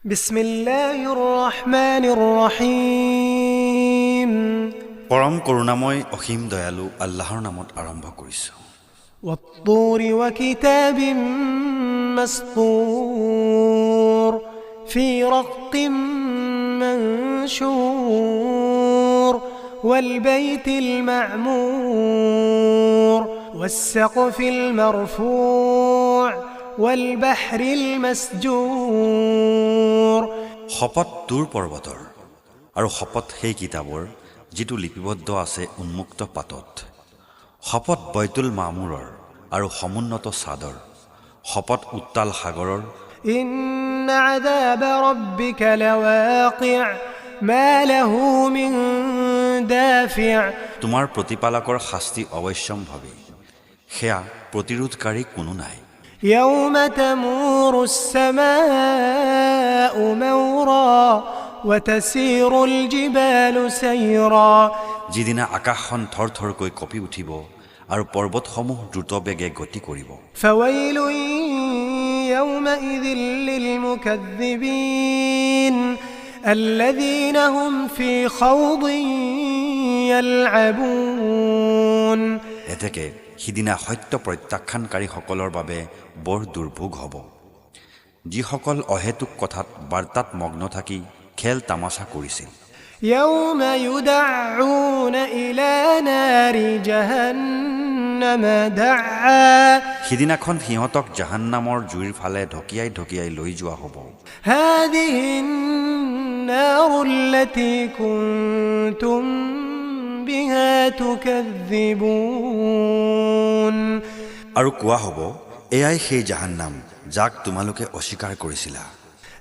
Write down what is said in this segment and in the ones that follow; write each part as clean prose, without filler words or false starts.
بسم الله الرحمن الرحيم পৰম কৰুণাময় অসীম দয়ালু আল্লাহৰ নামত আৰম্ভ কৰিছো والطور وكتاب مسطور في رق منشور والبيت المعمور والسقف المرفوع والبحر المسجور শপত তুৰ পৰ্বতৰ আৰু শপত সেই কিতাপৰ যিটো লিপিবদ্ধ আছে উন্মুক্ত পাতত শপত বৈতুল মামুৰৰ আৰু সমুন্নত চাদৰ শপত উত্তাল সাগৰৰ إن عذاب ربك لواقع ما له من دافع তোমাৰ প্ৰতিপালকৰ শাস্তি অৱশ্যম্ভাৱী সেয়া প্ৰতিৰোধকাৰী কোনো নাই يوم تمور السماء مورا وتسير الجبال سيرا যিদিনা আকাশখন থৰথৰকৈ কঁপি উঠিব আৰু পৰ্বতসমূহ দ্ৰুত বেগে গতি কৰিব فويل يومئذ للمكذبين الذين هم في خوض يلعبون এতেকে সিদিনা সত্য প্ৰত্যাখ্যানকাৰীসকলৰ বাবে বৰ দুৰ্ভোগ হ'ব যিসকল অহেতুক কথাত বাৰ্তাত মগ্ন থাকি খেল তামাচা কৰিছিল يوم يدعون إلى نار جهنم دعا সিদিনাখন সিহঁতক জাহান্নামৰ জুইৰ ফালে ঢকিয়াই লৈ যোৱা হ'ব هذه النار التي كنتم بها تكذبون আৰু কোৱা হ'ব এয়াই সেই জাহান্নাম যাক তোমালোকে অস্বীকাৰ কৰিছিলা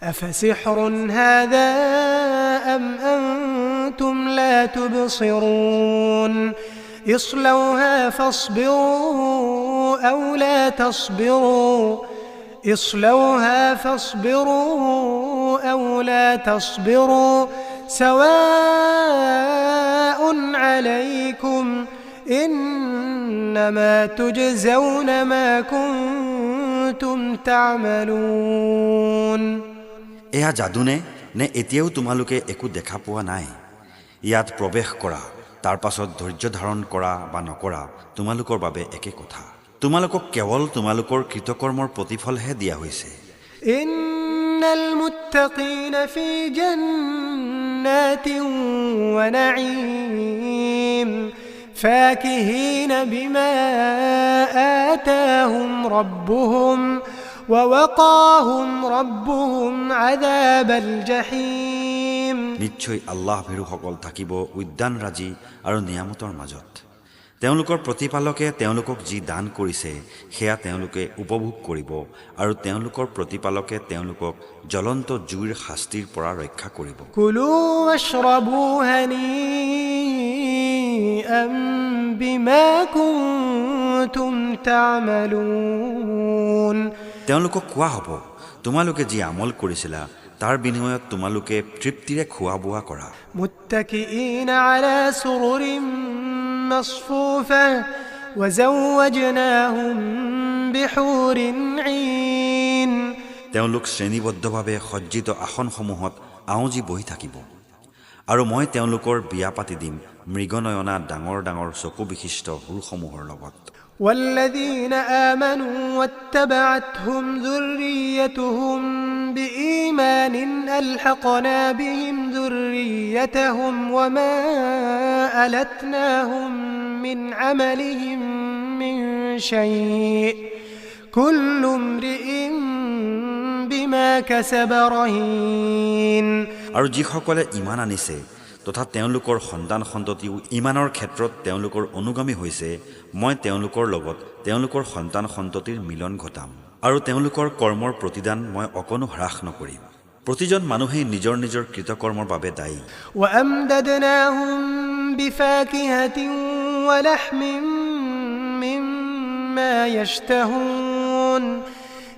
أفسحر هذا أم أنتم لا تبصرون اصلوها فاصبروا أو لا تصبروا اصلوها فاصبروا أو لا تصبروا سواء عليكم إنما تجزون ما كنتم تعملون এয়া যাদুনে নে এতিয়াও তোমালোকে একো দেখা পোৱা নাই ইয়াত প্ৰৱেশ কৰা তাৰ পাছত ধৈৰ্য ধাৰণ কৰা বা নকৰা তোমালোকৰ বাবে একে কথা তোমালোকক কেৱল তোমালোকৰ কৃতকৰ্মৰ প্ৰতিফলহে দিয়া হৈছে إن المتقين في جنات ونعيم فاكهين بما آتاهم ربهم ووقاهم ربهم عذاب الجحيم নিশ্চয় আল্লাহ ভীৰুসকল থাকিব উদ্যানৰাজি আৰু নিয়ামতৰ মাজত তেওঁলোকৰ প্ৰতিপালকে তেওঁলোকক যি দান কৰিছে সেয়া তেওঁলোকে উপভোগ কৰিব আৰু তেওঁলোকৰ প্ৰতিপালকে তেওঁলোকক জ্বলন্ত জুইৰ শাস্তিৰ পৰা ৰক্ষা কৰিব كلوا واشربوا هنيئا بما كنتم تعملون তেওঁলোকক কোৱা হ'ব তোমালোকে যি আমল কৰিছিলা তাৰ বিনিময়ত তোমালোকে তৃপ্তিৰে খোৱা বোৱা কৰা متكئين على سرر مصفوفة وزوجناهم بحور عين তেওঁলোক শ্ৰেণীবদ্ধভাৱে সজ্জিত আসনসমূহত আউজি বহি থাকিব আৰু মই তেওঁলোকৰ বিয়া পাতি দিম মৃগনয়না ডাঙৰ ডাঙৰ চকু বিশিষ্ট হুৰসমূহৰ লগত والذين آمنوا واتبعتهم ذريتهم بإيمان ألحقنا بهم ذريتهم وما ألتناهم من عملهم من شيء كل امرئ بما كسب رهين আৰু যিসকলে ইমান আনিছে তথা তেওঁলোকৰ সন্তান সন্ততিও ইমানৰ ক্ষেত্ৰত তেওঁলোকৰ অনুগামী হৈছে মই তেওঁলোকৰ লগত তেওঁলোকৰ সন্তান সন্ততিৰ মিলন ঘটাম আৰু তেওঁলোকৰ কৰ্মৰ প্ৰতিদান মই অকণো হ্ৰাস নকৰিম প্ৰতিজন মানুহেই নিজৰ নিজৰ কৃতকৰ্মৰ বাবে দায়ী وأمددناهم بفاكهة ولحم مما يشتهون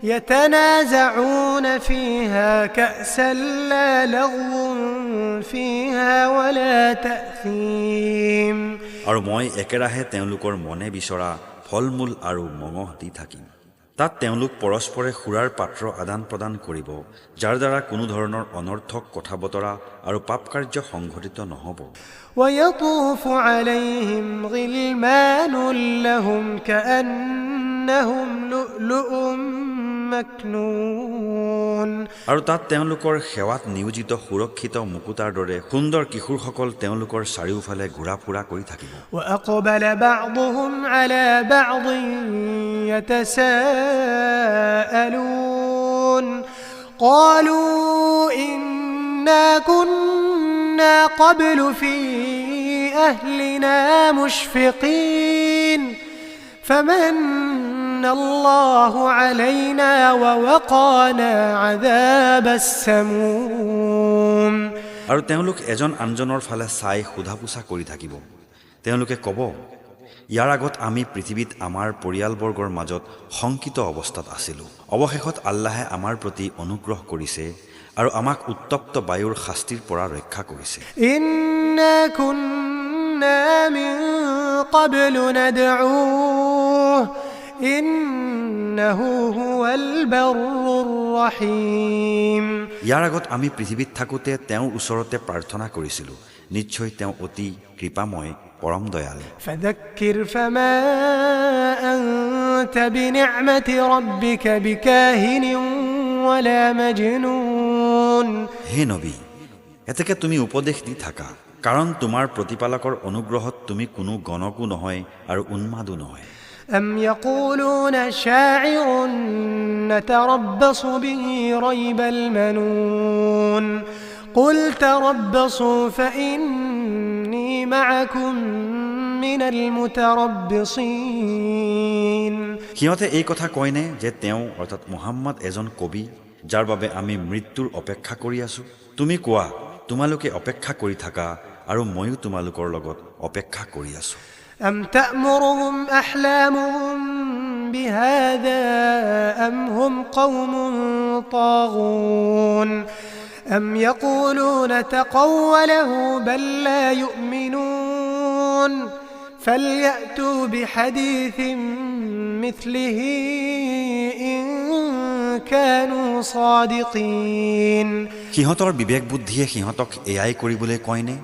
يتنازعون فيها كأسا لا لغو فيها ولا تأثيم আৰু মই একেৰাহে তেওঁলোকৰ মনে বিচৰা ফল মূল আৰু মঙহ দি থাকিম তাত তেওঁলোক পৰস্পৰে সুৰাৰ পাত্ৰ আদান প্ৰদান কৰিব, যাৰ দ্বাৰা কোনো ধৰণৰ অনৰ্থক কথা বতৰা আৰু পাপ কাৰ্য সংঘটিত নহ'ব। ويطوف عليهم غلمان لهم كأنهم لؤلؤ مكنون আৰু তাত তেওঁলোকৰ সেৱাত নিয়োজিত সুৰক্ষিত মুকুতাৰ দৰে সুন্দৰ কিশোৰসকল তেওঁলোকৰ চাৰিওফালে ঘূৰা ফুৰা কৰি থাকিব। وأقبل بعضهم على بعض يتساءلون قالوا إنا كنا قبل في أهلنا مشفقين فمن الله علينا ووقانا عذاب السموم আৰু তেওঁলোক এজন আনজনৰ ফালে চাই সোধা পোছা কৰি থাকিব। তেওঁলোকে ক'ব, ইয়াৰ আগত আমি পৃথিৱীত আমাৰ পৰিয়ালবৰ্গৰ মাজত শংকিত অৱস্থাত আছিলোঁ। অৱশেষত আল্লাহে আমাৰ প্ৰতি অনুগ্ৰহ কৰিছে আৰু আমাক উত্তপ্ত বায়ুৰ শাস্তিৰ পৰা ৰক্ষা কৰিছে। إنا كنا من قبل ندعوه إنه هو البر الرحيم ইয়াৰ আগত আমি পৃথিৱীত থাকোঁতে তেওঁৰ ওচৰতে প্ৰাৰ্থনা কৰিছিলোঁ। নিশ্চয় তেওঁ অতি কৃপাময়, পৰম দয়ালু। فذكر فما أنت بنعمة ربك بكاهن ولا مجنون হে নবী, এতেকে তুমি উপদেশ দি থাকা, কাৰণ তোমাৰ প্ৰতিপালকৰ অনুগ্ৰহত তুমি কোনো গণকো নহয় আৰু উন্মাদো নহয়। أم يقولون شاعر نتربص به ريب المنون قل تربصوا فإني معكم من المتربصين সিহঁতে এই কথা কয়নে যে তেওঁ অৰ্থাৎ মুহাম্মদ এজন কবি, যাৰ বাবে আমি মৃত্যুৰ অপেক্ষা কৰি আছো? তুমি কোৱা, তোমালোকে অপেক্ষা কৰি থাকা আৰু ময়ো তোমালোকৰ লগত অপেক্ষা কৰি আছো। أم تأمرهم أحلامهم بهذا أم هم قوم طاغون أم يقولون تقوله بل لا يؤمنون فليأتوا بحديث مثله إن كانوا صادقين সিহঁতৰ বিবেক বুদ্ধিয়ে সিহঁতক এয়াই কৰিবলৈ কয়নে,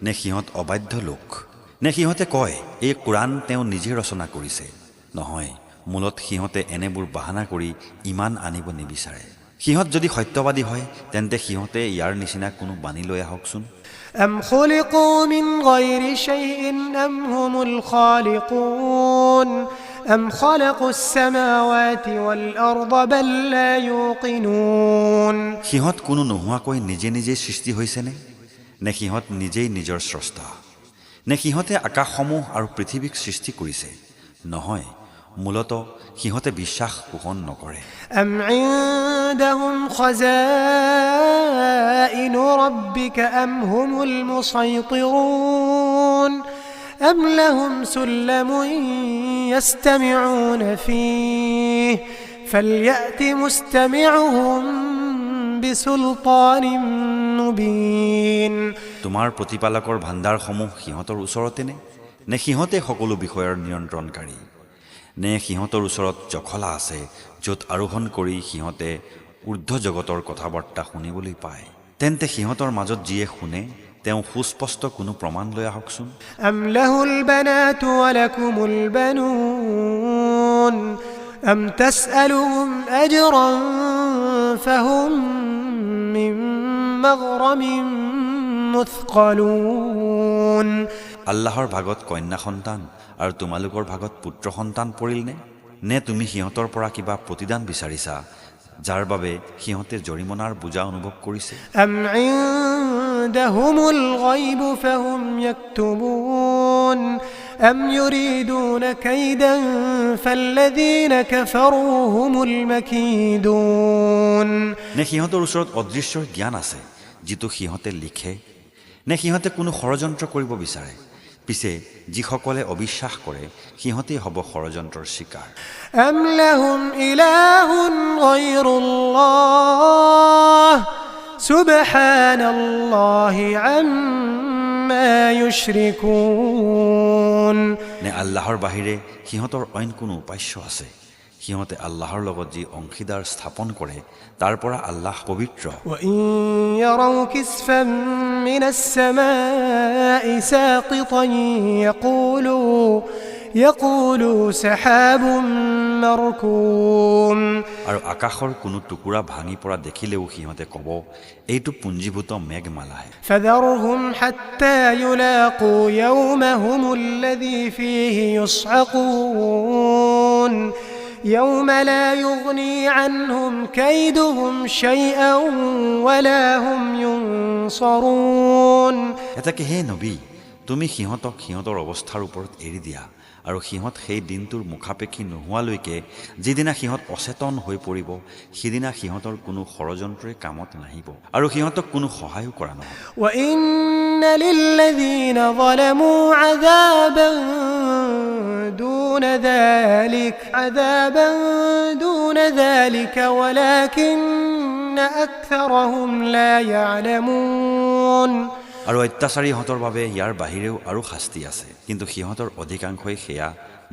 নে সিহঁত অবাধ্য লোক? নে সিহঁতে কয় এই কোৰাণ তেওঁ নিজে ৰচনা কৰিছে? নহয়, মূলত সিহঁতে এনেবোৰ বাহানা কৰি ইমান আনিব নিবিচাৰে। সিহঁত যদি সত্যবাদী হয় তেন্তে সিহঁতে ইয়াৰ নিচিনা কোনো বাণী লৈ আহকচোন। أم خلقوا من غير شيء أم هم الخالقون أم خلقوا السماوات والأرض بل لا يوقنون সিহঁত কোনো নোহোৱাকৈ নিজে নিজে সৃষ্টি হৈছেনে, নে সিহঁত নিজেই নিজৰ স্ৰষ্টা? নে সিহঁতে আকাশসমূহ আৰু পৃথিৱীক সৃষ্টি কৰিছে? নহয়, মূলত সিহঁতে বিশ্বাস পোষণ নকৰে। أم عندهم خزائن ربك أم هم المسيطرون أم لهم سلم يستمعون فيه فليأت مستمعهم بسلطان مبين তোমাৰ প্ৰতিপালকৰ ভাণ্ডাৰসমূহ সিহঁতৰ ওচৰতেনে? নে সিহঁতে সকলো বিষয়ৰ নিয়ন্ত্ৰণকাৰী? নে সিহঁতৰ ওচৰত জখলা আছে য'ত আৰোহণ কৰি সিহঁতে ঊৰ্ধ্ব জগতৰ কথা বাৰ্তা শুনিবলৈ পায়? তেন্তে সিহঁতৰ মাজত যিয়ে শুনে তেওঁ সুস্পষ্ট কোনো প্ৰমাণ লৈ আহকচোন। أم له البنات ولكم البنون أم تسألهم أجرا فهم من مغرم مثقلون আল্লাহৰ ভাগত কন্যা সন্তান আৰু তোমালোকৰ ভাগত পুত্ৰ সন্তান পৰিলনে? নে তুমি সিহঁতৰ পৰা কিবা প্ৰতিদান বিচাৰিছা, যাৰ বাবে সিহঁতে জৰিমনাৰ বোজা অনুভৱ কৰিছে? أم عندهم الغيب فهم يكتبون أم يريدون كيدا فالذين كفروا هم المكيدون নে সিহঁতৰ ওচৰত অদৃশ্যৰ জ্ঞান আছে যিটো সিহঁতে লিখে? নে সিহঁতে কোনো ষড়যন্ত্ৰ কৰিব বিচাৰে? পিছে যিসকলে অবিশ্বাস কৰে সিহঁতেই হ'ব ষড়যন্ত্ৰৰ শিকাৰ। أم لهم إله غير الله سبحان الله عما يشركون নে আল্লাহৰ বাহিৰে সিহঁতৰ অইন কোনো উপাস্য আছে? সিহঁতে আল্লাহৰ লগত যি অংশীদাৰ স্থাপন কৰে তাৰ পৰা আল্লাহ পবিত্ৰ وإن يروا كسفا من السماء ساقطا يقولوا سحاب مركوم আৰু আকাশৰ কোনো টুকুৰা ভাঙি পৰা দেখিলেও সিহঁতে ক'ব এইটো পুঞ্জীভূত মেঘমালাহে فذرهم حتى يلاقوا يومهم الذي فيه يصعقون يوم لا يغني عنهم كيدهم شيئا ولا هم ينصرون এটাকে হে নবী তুমি সিহঁতক সিহঁতৰ অৱস্থাৰ ওপৰত এৰি দিয়া আৰু সিহঁত সেই দিনটোৰ মুখাপেক্ষী নোহোৱালৈকে যিদিনা সিহঁত অচেতন হৈ পৰিব সিদিনা সিহঁতৰ কোনো ষড়যন্ত্ৰই কামত নাহিব আৰু সিহঁতক কোনো সহায়ো কৰা নহয় وإن للذين ظلموا عذابا دون ذلك ولكن أكثرهم لا يعلمون আৰু অত্যাচাৰীহঁতৰ বাবে ইয়াৰ বাহিৰেও আৰু শাস্তি আছে কিন্তু সিহঁতৰ অধিকাংশই সেয়া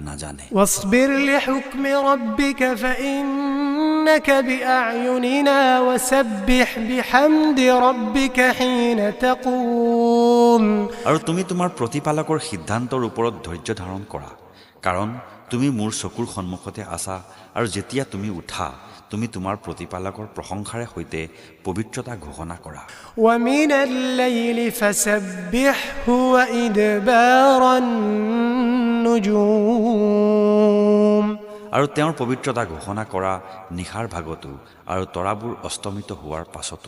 নাজানে واصبر لحكم ربك فإنك بأعيننا وسبح بحمد ربك حين تقوم আৰু তুমি তোমাৰ প্ৰতিপালকৰ সিদ্ধান্তৰ ওপৰত ধৈৰ্য ধাৰণ কৰা কাৰণ তুমি মোৰ চকুৰ সন্মুখতে আছা আৰু যেতিয়া তুমি উঠা তুমি তোমাৰ প্ৰতিপালকৰ প্ৰশংসাৰে সৈতে পবিত্ৰতা ঘোষণা কৰা ومن الليل فسبحه وإدبار النجوم আৰু তেওঁৰ পবিত্ৰতা ঘোষণা কৰা নিশাৰ ভাগতো আৰু তৰাবোৰ অস্তমিত হোৱাৰ পাছতো